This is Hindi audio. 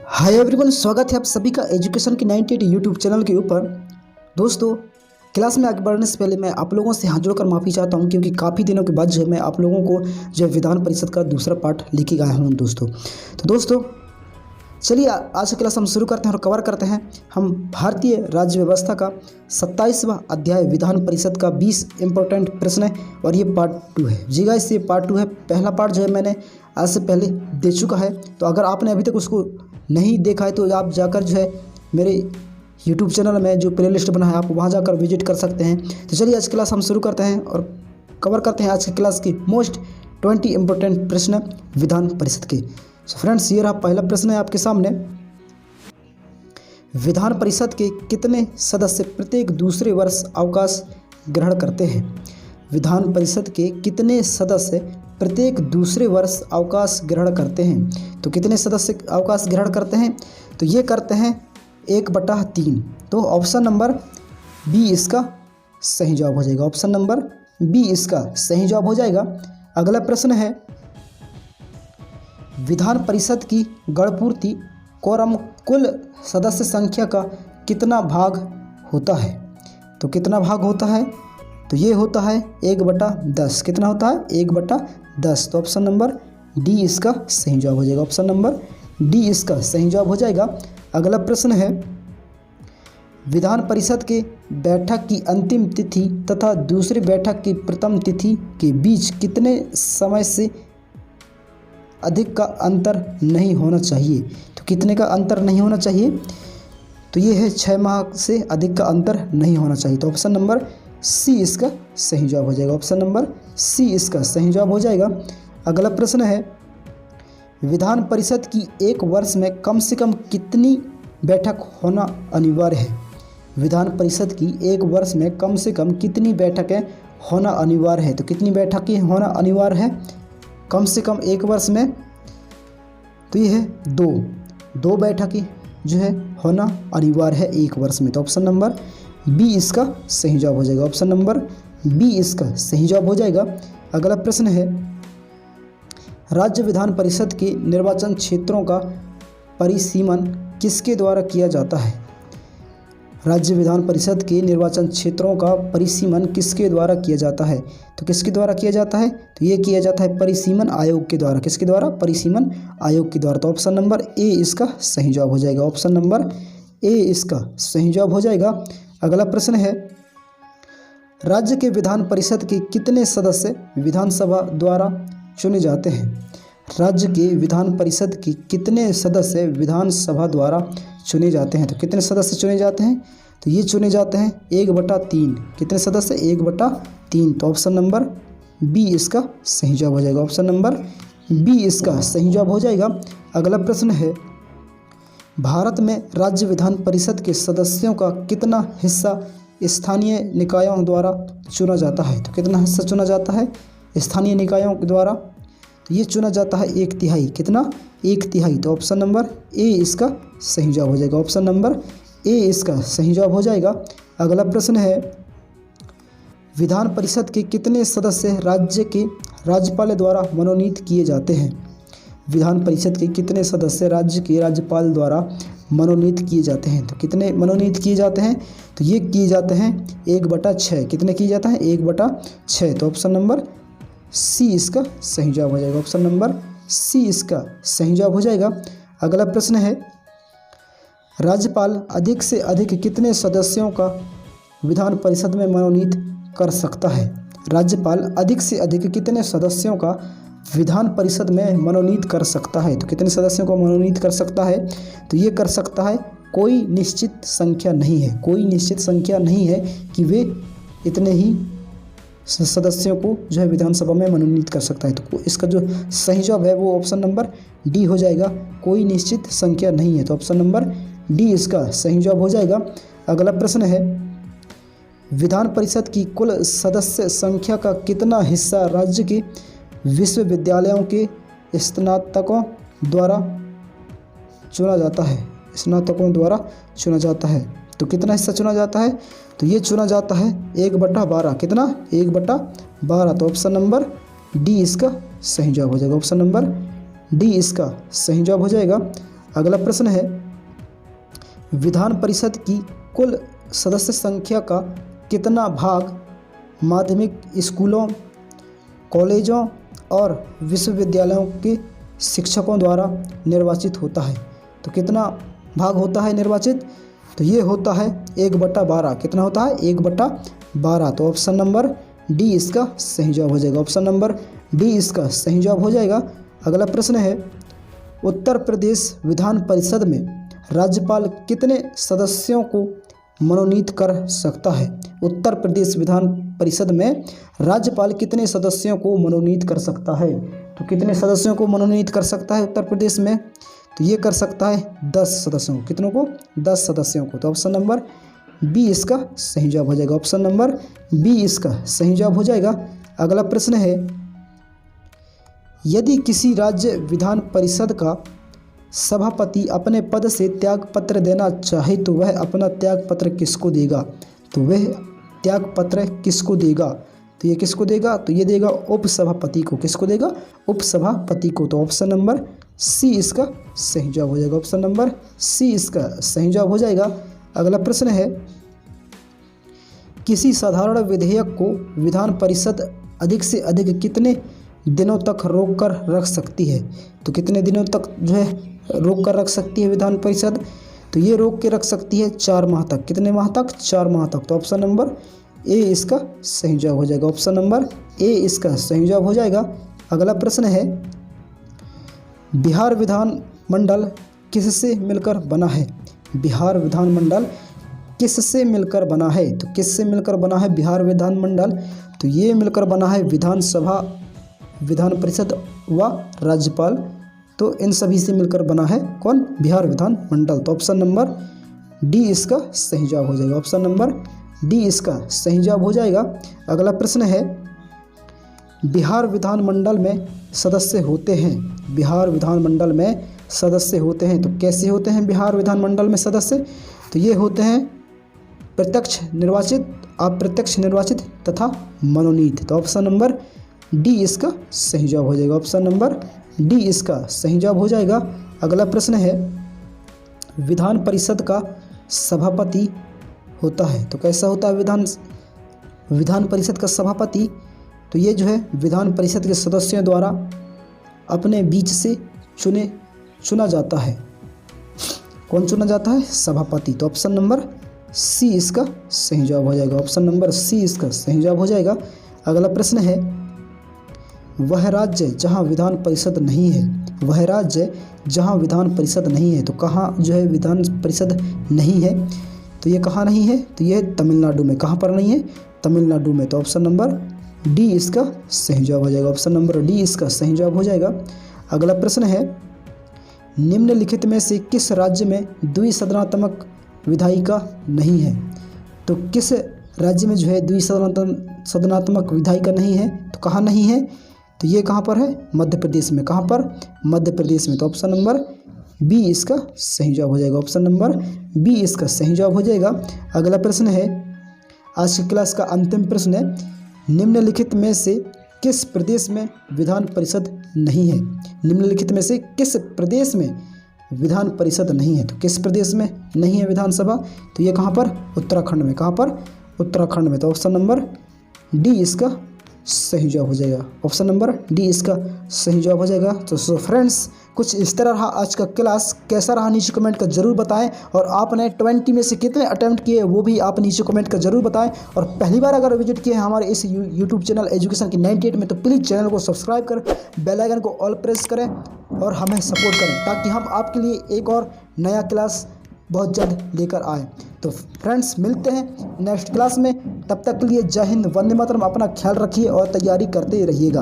हाय एवरीवन, स्वागत है आप सभी का एजुकेशन की 98 यूट्यूब चैनल के ऊपर। दोस्तों, क्लास में आगे बढ़ने से पहले मैं आप लोगों से हाथ जोड़कर माफ़ी चाहता हूं, क्योंकि काफ़ी दिनों के बाद जो है मैं आप लोगों को जो है विधान परिषद का दूसरा पार्ट लेके आया हूं दोस्तों। तो दोस्तों चलिए आज की क्लास हम शुरू करते हैं और कवर करते हैं हम भारतीय राज्य व्यवस्था का 27वां अध्याय विधान परिषद का 20 इंपॉर्टेंट प्रश्न है और ये पार्ट 2 है। जी गाइस, ये पार्ट 2 है। पहला पार्ट जो है मैंने आज से पहले दे चुका है, तो अगर आपने अभी तक उसको नहीं देखा है तो आप जाकर जो है मेरे यूट्यूब चैनल में जो प्ले लिस्ट बना है आप वहाँ जाकर विजिट कर सकते हैं। तो चलिए आज क्लास हम शुरू करते हैं और कवर करते हैं आज की क्लास की मोस्ट 20 इंपॉर्टेंट प्रश्न विधान परिषद के। सो फ्रेंड्स, ये रहा पहला प्रश्न है आपके सामने। विधान परिषद के कितने सदस्य प्रत्येक दूसरे वर्ष अवकाश ग्रहण करते हैं? विधान परिषद के कितने सदस्य प्रत्येक दूसरे वर्ष अवकाश ग्रहण करते हैं? तो कितने सदस्य अवकाश ग्रहण करते हैं? तो ये करते हैं 1/3। तो ऑप्शन नंबर बी इसका सही जवाब हो जाएगा। ऑप्शन नंबर बी इसका सही जवाब हो जाएगा। अगला प्रश्न है, विधान परिषद की गणपूर्ति कोरम कुल सदस्य संख्या का कितना भाग होता है? तो कितना भाग होता है? तो ये होता है 1/10। कितना होता है? 1/10। तो ऑप्शन नंबर डी इसका सही जवाब हो जाएगा। ऑप्शन नंबर डी इसका सही जवाब हो जाएगा। अगला प्रश्न है, विधान परिषद के बैठक की अंतिम तिथि तथा दूसरी बैठक की प्रथम तिथि के बीच कितने समय से अधिक का अंतर नहीं होना चाहिए? तो कितने का अंतर नहीं होना चाहिए? तो ये है 6 माह से अधिक का अंतर नहीं होना चाहिए। तो ऑप्शन नंबर सी इसका सही जवाब हो जाएगा। ऑप्शन नंबर सी इसका सही जवाब हो जाएगा। अगला प्रश्न है, विधान परिषद की एक वर्ष में कम से कम कितनी बैठक होना अनिवार्य है? विधान परिषद की एक वर्ष में कम से कम कितनी बैठकें होना अनिवार्य है? तो कितनी बैठकें होना अनिवार्य है कम से कम एक वर्ष में? तो ये है दो बैठकें जो है होना अनिवार्य है एक वर्ष में। तो ऑप्शन नंबर बी इसका सही जवाब हो जाएगा। ऑप्शन नंबर बी इसका सही जवाब हो जाएगा। अगला प्रश्न है, राज्य विधान परिषद के निर्वाचन क्षेत्रों का परिसीमन किसके द्वारा किया जाता है? राज्य विधान परिषद के निर्वाचन क्षेत्रों का परिसीमन किसके द्वारा किया जाता है? तो किसके द्वारा किया जाता है? तो ये किया जाता है परिसीमन आयोग के द्वारा। किसके द्वारा? परिसीमन आयोग के द्वारा। तो ऑप्शन नंबर ए इसका सही जवाब हो जाएगा। ऑप्शन नंबर ए इसका सही जवाब हो जाएगा। अगला प्रश्न है, राज्य के विधान परिषद के कितने सदस्य विधानसभा द्वारा चुने जाते हैं? राज्य के विधान परिषद के कितने सदस्य विधानसभा द्वारा चुने जाते हैं? तो कितने सदस्य चुने जाते हैं? तो ये चुने जाते हैं 1/3। कितने सदस्य? 1/3। तो ऑप्शन नंबर बी इसका सही जवाब हो जाएगा। ऑप्शन नंबर बी इसका सही जवाब हो जाएगा। अगला प्रश्न है, भारत में राज्य विधान परिषद के सदस्यों का कितना हिस्सा स्थानीय निकायों द्वारा चुना जाता है? तो कितना हिस्सा चुना जाता है स्थानीय निकायों के द्वारा? तो ये चुना जाता है 1/3। कितना? 1/3। तो ऑप्शन नंबर ए इसका सही जवाब हो जाएगा। ऑप्शन नंबर ए इसका सही जवाब हो जाएगा। अगला प्रश्न है, विधान परिषद के कितने सदस्य राज्य के राज्यपाल द्वारा मनोनीत किए जाते हैं? विधान परिषद के कितने सदस्य राज्य के राज्यपाल द्वारा मनोनीत किए जाते हैं? तो कितने मनोनीत किए जाते हैं? तो ये किए जाते हैं 1/6। कितने किए जाते हैं? 1/6। तो ऑप्शन नंबर सी इसका सही जवाब हो जाएगा। ऑप्शन नंबर सी इसका सही जवाब हो जाएगा। अगला प्रश्न है, राज्यपाल अधिक से अधिक कितने सदस्यों का विधान परिषद में मनोनीत कर सकता है? राज्यपाल अधिक से अधिक कितने सदस्यों का विधान परिषद में मनोनीत कर सकता है? तो कितने सदस्यों को मनोनीत कर सकता है? तो ये कर सकता है, कोई निश्चित संख्या नहीं है। कोई निश्चित संख्या नहीं है कि वे इतने ही सदस्यों को जो है विधानसभा में मनोनीत कर सकता है। तो इसका जो सही जवाब है वो ऑप्शन नंबर डी हो जाएगा। कोई निश्चित संख्या नहीं है। तो ऑप्शन नंबर डी इसका सही जवाब हो जाएगा। अगला प्रश्न है, विधान परिषद की कुल सदस्य संख्या का कितना हिस्सा राज्य के विश्वविद्यालयों के स्नातकों द्वारा चुना जाता है? स्नातकों द्वारा चुना जाता है। तो कितना हिस्सा चुना जाता है? तो ये चुना जाता है 1/12। कितना? 1/12। तो ऑप्शन नंबर डी इसका सही जवाब हो जाएगा। ऑप्शन नंबर डी इसका सही जवाब हो जाएगा। अगला प्रश्न है, विधान परिषद की कुल सदस्य संख्या का कितना भाग माध्यमिक स्कूलों, कॉलेजों और विश्वविद्यालयों के शिक्षकों द्वारा निर्वाचित होता है? तो कितना भाग होता है निर्वाचित? तो ये होता है 1/12। कितना होता है? 1/12। तो ऑप्शन नंबर डी इसका सही जवाब हो जाएगा। ऑप्शन नंबर डी इसका सही जवाब हो जाएगा। अगला प्रश्न है, उत्तर प्रदेश विधान परिषद में राज्यपाल कितने सदस्यों को मनोनीत कर सकता है? उत्तर प्रदेश विधान परिषद में राज्यपाल कितने सदस्यों को मनोनीत कर सकता है? तो कितने सदस्यों को मनोनीत कर सकता है उत्तर प्रदेश में? तो ये कर सकता है 10 सदस्यों को। कितनों को? 10 सदस्यों को। तो ऑप्शन नंबर बी इसका सही जवाब हो जाएगा। ऑप्शन नंबर बी इसका सही जवाब हो जाएगा। अगला प्रश्न है, यदि किसी राज्य विधान परिषद का सभापति अपने पद से त्यागपत्र देना चाहे तो वह अपना त्यागपत्र किसको देगा? तो वह त्यागपत्र किसको देगा? तो ये किसको देगा? तो ये देगा उपसभापति को। किसको देगा? उपसभापति को। तो ऑप्शन नंबर सी इसका सही जवाब हो जाएगा। ऑप्शन नंबर सी इसका सही जवाब हो जाएगा। अगला प्रश्न है, किसी साधारण विधेयक को विधान परिषद अधिक से अधिक कितने दिनों तक रोक कर रख सकती है? तो कितने दिनों तक जो है रोक कर रख सकती है विधान परिषद? तो ये रोक के रख सकती है 4 माह तक। कितने माह तक? 4 माह तक। तो ऑप्शन नंबर ए इसका सही जवाब हो जाएगा। ऑप्शन नंबर ए इसका सही जवाब हो जाएगा। अगला प्रश्न है, बिहार विधान मंडल किससे मिलकर बना है? बिहार विधान मंडल किससे मिलकर बना है? तो किससे मिलकर बना है बिहार विधान मंडल? तो ये मिलकर बना है विधानसभा, विधान परिषद व राज्यपाल। तो इन सभी से मिलकर बना है कौन? बिहार विधान मंडल। तो ऑप्शन नंबर डी इसका सही जवाब हो जाएगा। ऑप्शन नंबर डी इसका सही जवाब हो जाएगा। अगला प्रश्न है, बिहार विधान मंडल में सदस्य होते हैं, बिहार विधान मंडल में सदस्य होते हैं तो कैसे होते हैं बिहार विधान मंडल में सदस्य? तो ये होते हैं प्रत्यक्ष निर्वाचित, अप्रत्यक्ष निर्वाचित तथा मनोनीत। तो ऑप्शन नंबर डी इसका सही जवाब हो जाएगा। ऑप्शन नंबर डी इसका सही जवाब हो जाएगा। अगला प्रश्न है, विधान परिषद का सभापति होता है तो कैसा होता है विधान परिषद का सभापति? तो ये जो है विधान परिषद के सदस्यों द्वारा अपने बीच से चुना जाता है। कौन चुना जाता है? सभापति। तो ऑप्शन नंबर सी इसका सही जवाब हो जाएगा। ऑप्शन नंबर सी इसका सही जवाब हो जाएगा। अगला प्रश्न है, वह राज्य जहां विधान परिषद नहीं है, वह राज्य जहां विधान परिषद नहीं है तो कहाँ जो है विधान परिषद नहीं है? तो ये कहाँ नहीं है? तो ये तमिलनाडु में। कहाँ पर नहीं है? तमिलनाडु में। तो ऑप्शन नंबर डी इसका सही जवाब हो जाएगा। ऑप्शन नंबर डी इसका सही जवाब हो जाएगा। अगला प्रश्न है, निम्नलिखित में से किस राज्य में द्विसदनात्मक विधायिका नहीं है? तो किस राज्य में जो है द्विसदनात्मक विधायिका नहीं है? तो कहाँ नहीं है? तो ये कहाँ पर है? मध्य प्रदेश में। कहाँ पर? मध्य प्रदेश में। तो ऑप्शन नंबर बी इसका सही जवाब हो जाएगा। ऑप्शन नंबर बी इसका सही जवाब हो जाएगा। अगला प्रश्न है, आज की क्लास का अंतिम प्रश्न है, निम्नलिखित में से किस प्रदेश में विधान परिषद नहीं है? निम्नलिखित में से किस प्रदेश में विधान परिषद नहीं है? तो किस प्रदेश में नहीं है विधानसभा? तो ये कहाँ पर? उत्तराखंड में। कहाँ पर? उत्तराखंड में। तो ऑप्शन नंबर डी इसका सही जवाब हो जाएगा। ऑप्शन नंबर डी इसका सही जवाब हो जाएगा। तो सो फ्रेंड्स, कुछ इस तरह रहा आज का क्लास। कैसा रहा नीचे कमेंट कर जरूर बताएं, और आपने 20 में से कितने अटेम्प्ट किए वो भी आप नीचे कमेंट कर जरूर बताएं। और पहली बार अगर विजिट किए हैं हमारे इस यूट्यूब चैनल एजुकेशन की 98 में तो प्लीज़ चैनल को सब्सक्राइब कर बेल आइकन को ऑल प्रेस करें और हमें सपोर्ट करें, ताकि हम आपके लिए एक और नया क्लास बहुत जल्द लेकर आए। तो फ्रेंड्स, मिलते हैं नेक्स्ट क्लास में। तब तक के लिए जय हिंद, वंदे मातरम। अपना ख्याल रखिए और तैयारी करते रहिएगा।